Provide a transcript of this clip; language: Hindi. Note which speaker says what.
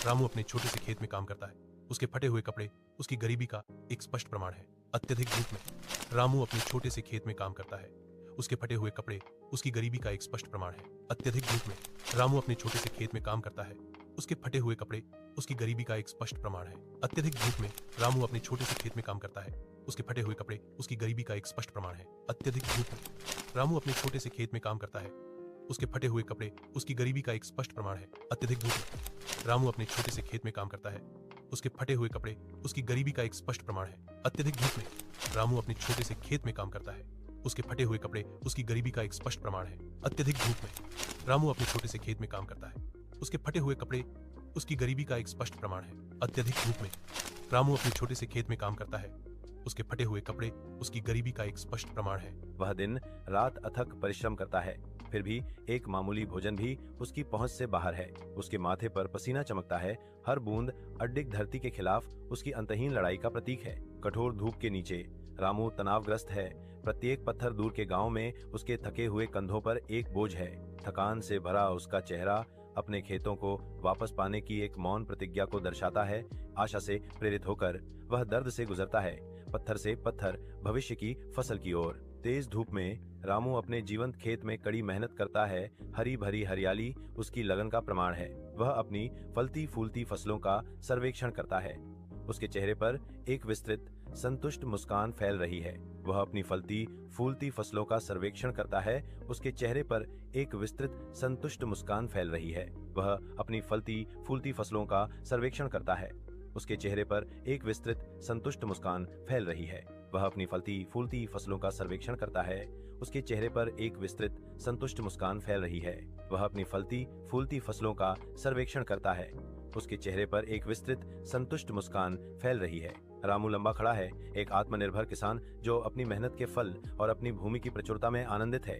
Speaker 1: रामू अपने छोटे से खेत में काम करता है। उसके फटे हुए कपड़े उसकी गरीबी का एक स्पष्ट प्रमाण है। अत्यधिक धूप में रामू अपने छोटे से खेत में काम करता है। उसके फटे हुए कपड़े उसकी गरीबी का एक स्पष्ट प्रमाण है। अत्यधिक धूप में रामू अपने छोटे से खेत में काम करता है। उसके फटे हुए कपड़े उसकी गरीबी का एक स्पष्ट प्रमाण है। अत्यधिक धूप में रामू अपने छोटे से खेत में काम करता है। उसके फटे हुए कपड़े उसकी गरीबी का एक स्पष्ट प्रमाण है। अत्यधिक धूप में रामू अपने छोटे से खेत में काम करता है। उसके फटे हुए कपड़े उसकी गरीबी का एक स्पष्ट प्रमाण है। अत्यधिक धूप में रामू अपने छोटे से खेत में काम करता है। उसके फटे हुए कपड़े उसकी गरीबी का एक स्पष्ट प्रमाण है। अत्यधिक धूप में रामू अपने छोटे से खेत में काम करता है। उसके फटे हुए कपड़े उसकी गरीबी का एक स्पष्ट प्रमाण है। अत्यधिक धूप में रामू अपने छोटे से खेत में काम करता है। उसके फटे हुए कपड़े उसकी गरीबी का एक स्पष्ट प्रमाण है। अत्यधिक धूप में रामू अपने छोटे से खेत में काम करता है। उसके फटे हुए कपड़े उसकी गरीबी का एक स्पष्ट प्रमाण है।
Speaker 2: वह दिन रात अथक परिश्रम करता है, फिर भी एक मामूली भोजन भी उसकी पहुंच से बाहर है। उसके माथे पर पसीना चमकता है। हर बूंद अड्डिक धरती के खिलाफ उसकी अंतहीन लड़ाई का प्रतीक है। कठोर धूप के नीचे रामू तनावग्रस्त है। प्रत्येक पत्थर दूर के गांव में उसके थके हुए कंधों पर एक बोझ है। थकान से भरा उसका चेहरा अपने खेतों को वापस पाने की एक मौन प्रतिज्ञा को दर्शाता है। आशा से प्रेरित होकर वह दर्द से गुजरता है, पत्थर से पत्थर, भविष्य की फसल की ओर। तेज धूप में रामू अपने जीवंत खेत में कड़ी मेहनत करता है। हरी भरी हरियाली उसकी लगन का प्रमाण है। वह अपनी फलती फूलती फसलों का सर्वेक्षण करता है। उसके चेहरे पर एक विस्तृत संतुष्ट मुस्कान फैल रही है। वह अपनी फलती फूलती फसलों का सर्वेक्षण करता है। उसके चेहरे पर एक विस्तृत संतुष्ट मुस्कान फैल रही है। वह अपनी फलती फूलती फसलों का सर्वेक्षण करता है। उसके चेहरे पर एक विस्तृत संतुष्ट मुस्कान फैल रही है। वह अपनी फलती फूलती फसलों का सर्वेक्षण करता है। उसके चेहरे पर एक विस्तृत संतुष्ट मुस्कान फैल रही है। वह अपनी फलती फूलती फसलों का सर्वेक्षण करता है। उसके चेहरे पर एक विस्तृत संतुष्ट मुस्कान फैल रही है। रामू लंबा खड़ा है, एक आत्मनिर्भर किसान जो अपनी मेहनत के फल और अपनी भूमि की प्रचुरता में आनंदित है।